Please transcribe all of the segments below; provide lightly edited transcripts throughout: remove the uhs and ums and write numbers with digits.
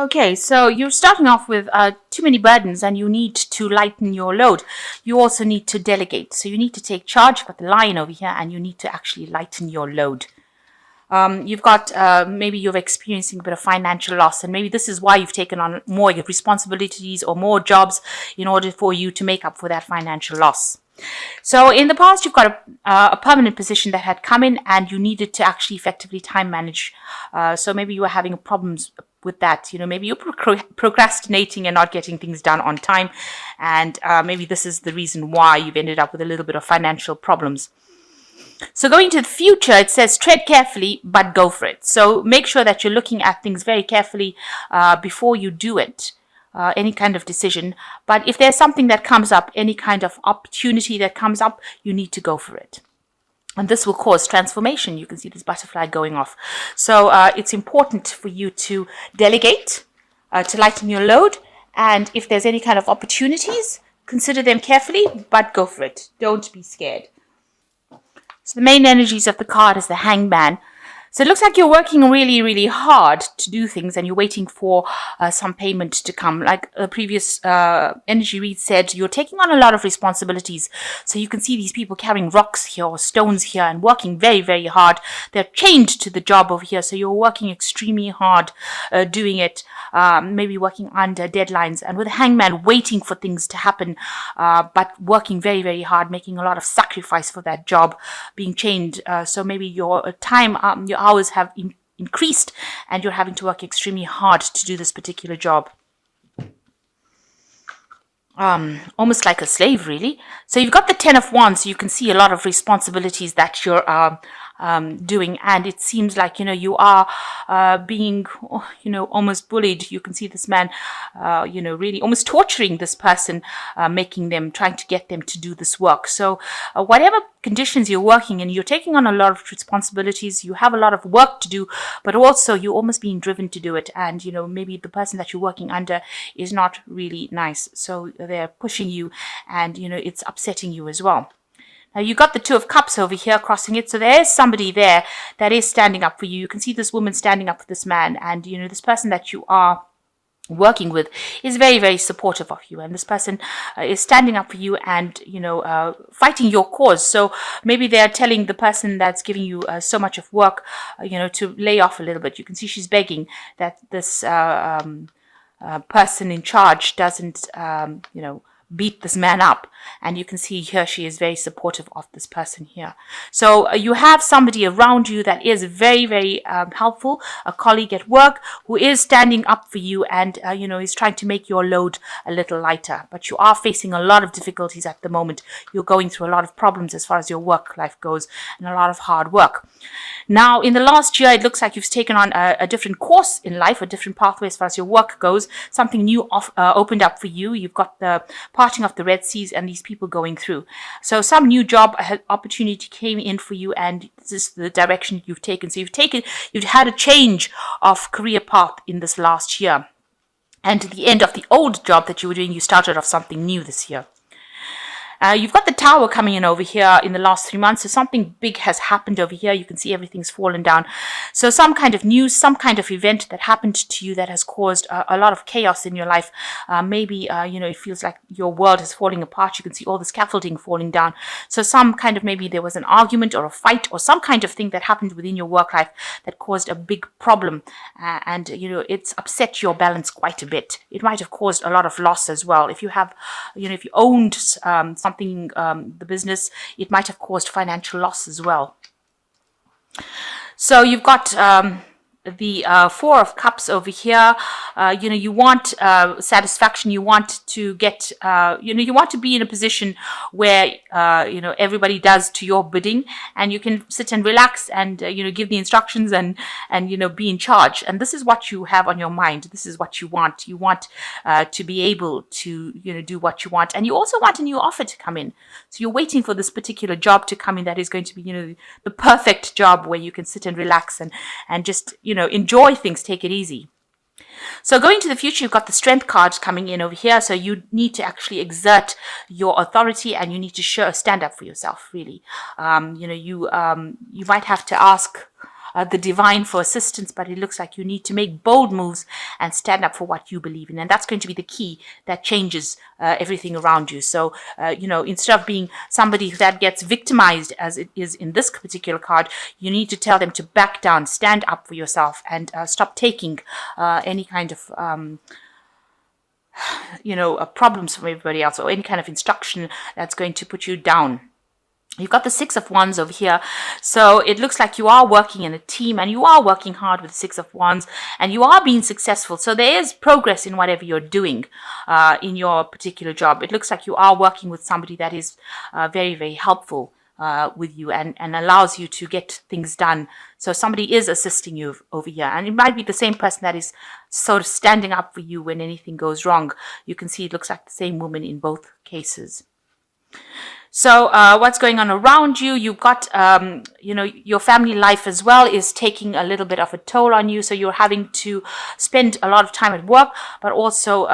Okay, so you're starting off with too many burdens and you need to lighten your load. You also need to delegate. So you need to take charge. You've got the lion over here and you need to actually lighten your load. You've got, maybe you're experiencing a bit of financial loss, and maybe this is why you've taken on more responsibilities or more jobs in order for you to make up for that financial loss. So in the past, you've got a permanent position that had come in and you needed to actually effectively time manage. So maybe you were having problems with that. Maybe you're procrastinating and not getting things done on time. And maybe this is the reason why you've ended up with a little bit of financial problems. So going to the future, it says tread carefully, but go for it. So make sure that you're looking at things very carefully before you do it. Any kind of decision. But if there's something that comes up, any kind of opportunity that comes up, you need to go for it. And this will cause transformation. You can see this butterfly going off. So it's important for you to delegate, to lighten your load. And if there's any kind of opportunities, consider them carefully, but go for it. Don't be scared. So the main energies of the card is the Hangman. So it looks like you're working really, really hard to do things and you're waiting for some payment to come. Like the previous energy read said, you're taking on a lot of responsibilities. So you can see these people carrying rocks here or stones here and working very, very hard. They're chained to the job over here. So you're working extremely hard doing it, maybe working under deadlines. And with the Hangman, waiting for things to happen, but working very, very hard, making a lot of sacrifice for that job, being chained. So maybe your time, your hours have increased and you're having to work extremely hard to do this particular job. Almost like a slave, really. So you've got the 10 of Wands, so you can see a lot of responsibilities that you're doing, and it seems like you are being almost bullied. You can see this man really almost torturing this person, trying to get them to do this work. So whatever conditions you're working in, you're taking on a lot of responsibilities, you have a lot of work to do, but also you're almost being driven to do it, and maybe the person that you're working under is not really nice, so they're pushing you, and it's upsetting you as well. Now you got the Two of Cups over here crossing it, so there is somebody there that is standing up for you. You can see this woman standing up for this man, and this person that you are working with is very, very supportive of you, and this person is standing up for you and fighting your cause. So maybe they're telling the person that's giving you so much of work to lay off a little bit. You can see she's begging that this person in charge doesn't beat this man up, and you can see here she is very supportive of this person here. So you have somebody around you that is very, very helpful, a colleague at work who is standing up for you and is trying to make your load a little lighter, but you are facing a lot of difficulties at the moment. You're going through a lot of problems as far as your work life goes, and a lot of hard work. Now in the last year, it looks like you've taken on a different course in life, a different pathway as far as your work goes. Something new opened up for you. You've got the parting of the Red Seas and these people going through. So some new job opportunity came in for you, and this is the direction you've taken. So you've had a change of career path in this last year. And at the end of the old job that you were doing, you started off something new this year. You've got the Tower coming in over here in the last 3 months. So something big has happened over here. You can see everything's fallen down. So some kind of news, some kind of event that happened to you that has caused a lot of chaos in your life. Maybe, it feels like your world is falling apart. You can see all the scaffolding falling down. So some kind of, maybe there was an argument or a fight or some kind of thing that happened within your work life that caused a big problem. And it's upset your balance quite a bit. It might have caused a lot of loss as well. If you have, if you owned something, the business, it might have caused financial loss as well. So you've got the Four of Cups over here. You want satisfaction. You want to get, you want to be in a position where, everybody does to your bidding, and you can sit and relax and, give the instructions and, be in charge. And this is what you have on your mind. This is what you want. You want to be able to, do what you want. And you also want a new offer to come in. So you're waiting for this particular job to come in that is going to be, the perfect job where you can sit and relax and just, enjoy things, take it easy. So going to the future, you've got the Strength card coming in over here. So you need to actually exert your authority, and you need to stand up for yourself, really. You might have to ask the divine for assistance, but it looks like you need to make bold moves and stand up for what you believe in. And that's going to be the key that changes everything around you. So, instead of being somebody that gets victimized, as it is in this particular card, you need to tell them to back down, stand up for yourself, and stop taking any kind of problems from everybody else, or any kind of instruction that's going to put you down. You've got the Six of Wands over here. So it looks like you are working in a team, and you are working hard with the Six of Wands, and you are being successful. So there is progress in whatever you're doing in your particular job. It looks like you are working with somebody that is very, very helpful with you and allows you to get things done. So somebody is assisting you over here, and it might be the same person that is sort of standing up for you when anything goes wrong. You can see it looks like the same woman in both cases. So what's going on around you? You've got, your family life as well is taking a little bit of a toll on you. So you're having to spend a lot of time at work, but also,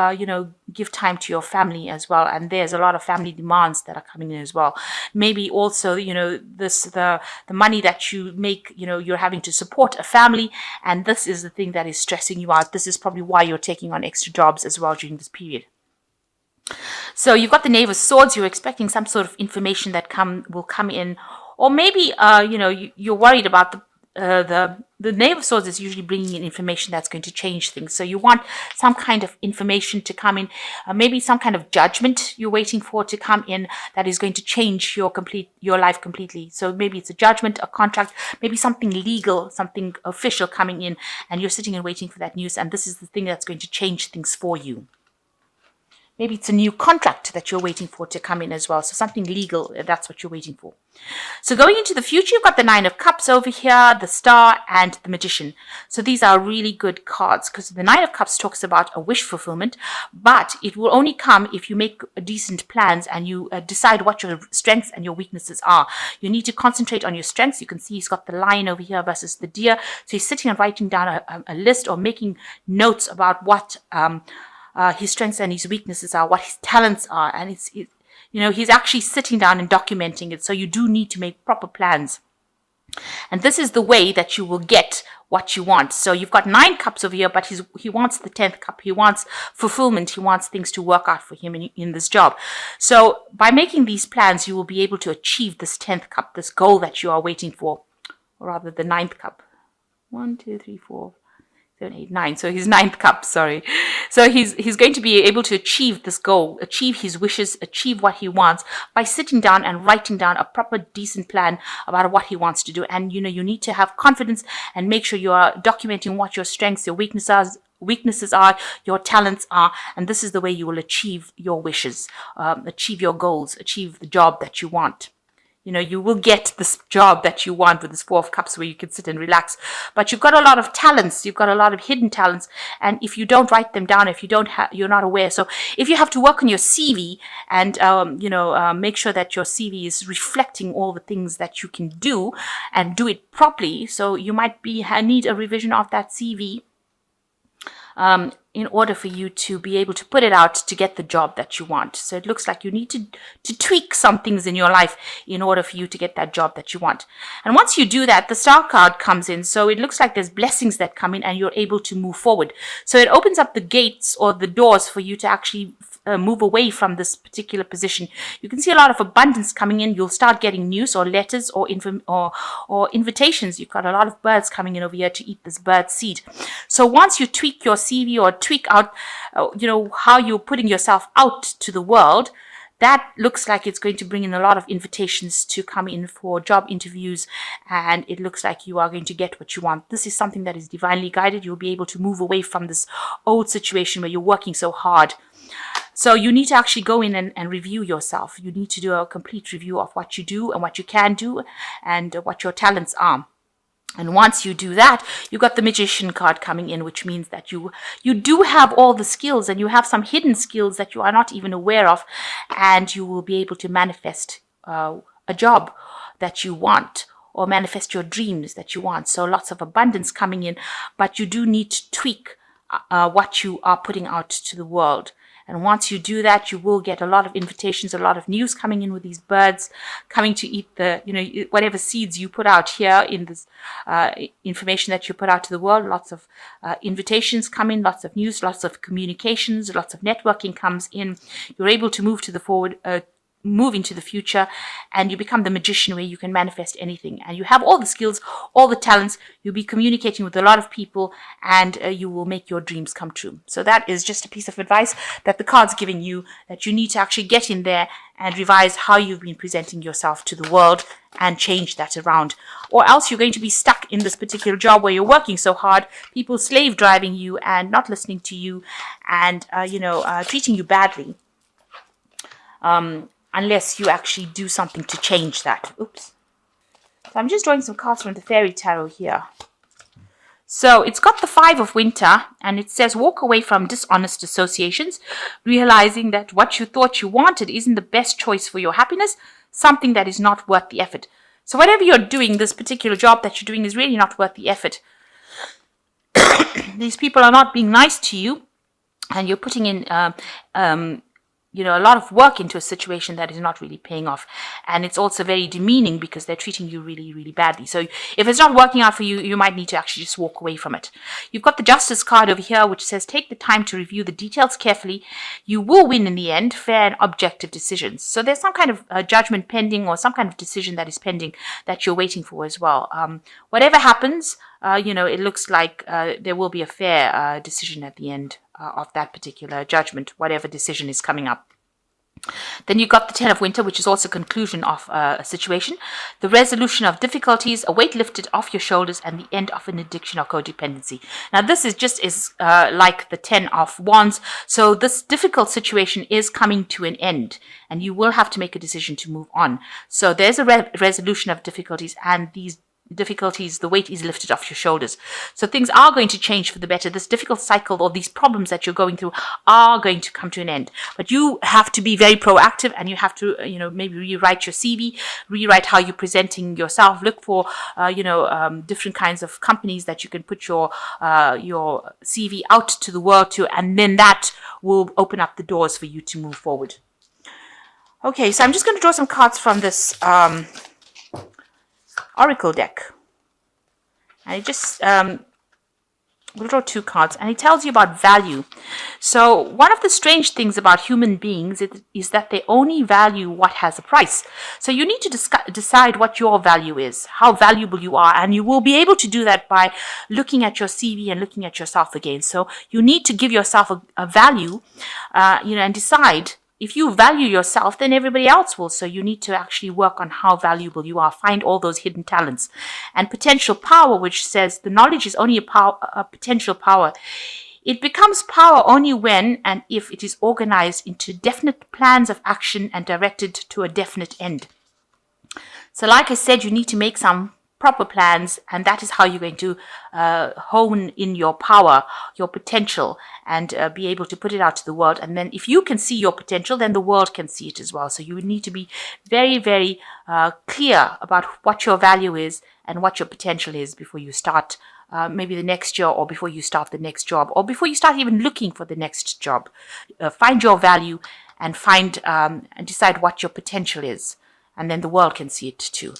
give time to your family as well. And there's a lot of family demands that are coming in as well. Maybe also, the money that you make, you're having to support a family. And this is the thing that is stressing you out. This is probably why you're taking on extra jobs as well during this period. So you've got the Knave of Swords. You're expecting some sort of information that will come in, or maybe you're worried about the Knave of Swords is usually bringing in information that's going to change things. So you want some kind of information to come in, maybe some kind of judgment you're waiting for to come in that is going to change your life completely. So maybe it's a judgment, a contract, maybe something legal, something official coming in, and you're sitting and waiting for that news. And this is the thing that's going to change things for you. Maybe it's a new contract that you're waiting for to come in as well. So something legal, that's what you're waiting for. So going into the future, you've got the Nine of Cups over here, the Star, and the Magician. So these are really good cards because the Nine of Cups talks about a wish fulfillment, but it will only come if you make decent plans and you decide what your strengths and your weaknesses are. You need to concentrate on your strengths. You can see he's got the lion over here versus the deer. So he's sitting and writing down a list or making notes about what his strengths and his weaknesses are, what his talents are, and he's actually sitting down and documenting it. So you do need to make proper plans, and this is the way that you will get what you want. So you've got 9 cups over here, but he wants the 10th cup. He wants fulfillment. He wants things to work out for him in this job. So by making these plans, you will be able to achieve this 10th cup, this goal that you are waiting for, or rather the 9th cup. 1, 2, 3, 4. 7, 8, 9. So his 9th cup, sorry. So he's going to be able to achieve this goal, achieve his wishes, achieve what he wants by sitting down and writing down a proper, decent plan about what he wants to do. And, you need to have confidence and make sure you are documenting what your strengths, your weaknesses are, your talents are, and this is the way you will achieve your wishes, achieve your goals, achieve the job that you want. You will get this job that you want with this 4 of Cups where you can sit and relax. But you've got a lot of talents. You've got a lot of hidden talents. And if you don't write them down, if you don't you're not aware. So if you have to work on your CV and, make sure that your CV is reflecting all the things that you can do and do it properly. So you might need a revision of that CV. In order for you to be able to put it out to get the job that you want. So it looks like you need to tweak some things in your life in order for you to get that job that you want. And once you do that, the Star card comes in. So it looks like there's blessings that come in and you're able to move forward. So it opens up the gates or the doors for you to actually move away from this particular position. You can see a lot of abundance coming in. You'll start getting news or letters or invitations. You've got a lot of birds coming in over here to eat this bird seed. So once you tweak your CV or tweak out, how you're putting yourself out to the world, that looks like it's going to bring in a lot of invitations to come in for job interviews, and it looks like you are going to get what you want. This is something that is divinely guided. You'll be able to move away from this old situation where you're working so hard. So you need to actually go in and review yourself. You need to do a complete review of what you do and what you can do and what your talents are. And once you do that, you got the Magician card coming in, which means that you do have all the skills, and you have some hidden skills that you are not even aware of, and you will be able to manifest a job that you want, or manifest your dreams that you want. So lots of abundance coming in, but you do need to tweak what you are putting out to the world. And once you do that, you will get a lot of invitations, a lot of news coming in with these birds coming to eat the, whatever seeds you put out here in this information that you put out to the world. Lots of invitations come in, lots of news, lots of communications, lots of networking comes in. You're able to move to the forward, move into the future, and you become the magician where you can manifest anything, and you have all the skills, all the talents. You'll be communicating with a lot of people, and you will make your dreams come true. So that is just a piece of advice that the card's giving you, that you need to actually get in there and revise how you've been presenting yourself to the world and change that around, or else you're going to be stuck in this particular job where you're working so hard, people slave driving you and not listening to you, and treating you badly, unless you actually do something to change that. Oops. So I'm just drawing some cards from the Fairy Tarot here. So it's got the Five of Winter, and it says walk away from dishonest associations, realizing that what you thought you wanted isn't the best choice for your happiness, something that is not worth the effort. So whatever you're doing, this particular job that you're doing is really not worth the effort. These people are not being nice to you, and you're putting in a lot of work into a situation that is not really paying off. And it's also very demeaning because they're treating you really, really badly. So if it's not working out for you, you might need to actually just walk away from it. You've got the Justice card over here, which says take the time to review the details carefully. You will win in the end, fair and objective decisions. So there's some kind of judgment pending, or some kind of decision that is pending that you're waiting for as well. Whatever happens, it looks like there will be a fair decision at the end of that particular judgment, whatever decision is coming up. Then you've got the Ten of Winter, which is also conclusion of a situation, the resolution of difficulties, a weight lifted off your shoulders, and the end of an addiction or codependency. Now, this is just like the Ten of Wands. So this difficult situation is coming to an end, and you will have to make a decision to move on. So there's a resolution of difficulties, and these difficulties, the weight is lifted off your shoulders. So things are going to change for the better. This difficult cycle, or these problems that you're going through, are going to come to an end. But you have to be very proactive, and you have to, maybe rewrite your CV, rewrite how you're presenting yourself. Look for, different kinds of companies that you can put your CV out to the world to, and then that will open up the doors for you to move forward. Okay, so I'm just going to draw some cards from this Oracle deck, and it just we'll draw two cards, and it tells you about value. So one of the strange things about human beings is that they only value what has a price. So you need to decide what your value is, how valuable you are, and you will be able to do that by looking at your CV and looking at yourself again. So you need to give yourself a value, and decide. If you value yourself, then everybody else will. So you need to actually work on how valuable you are. Find all those hidden talents. And potential power, which says the knowledge is only a potential power. It becomes power only when and if it is organized into definite plans of action and directed to a definite end. So like I said, you need to make some proper plans, and that is how you're going to hone in your power, your potential, and be able to put it out to the world. And then if you can see your potential, then the world can see it as well. So you need to be very, very clear about what your value is and what your potential is before you start maybe the next year, or before you start the next job, or before you start even looking for the next job. Find your value and and decide what your potential is. And then the world can see it too.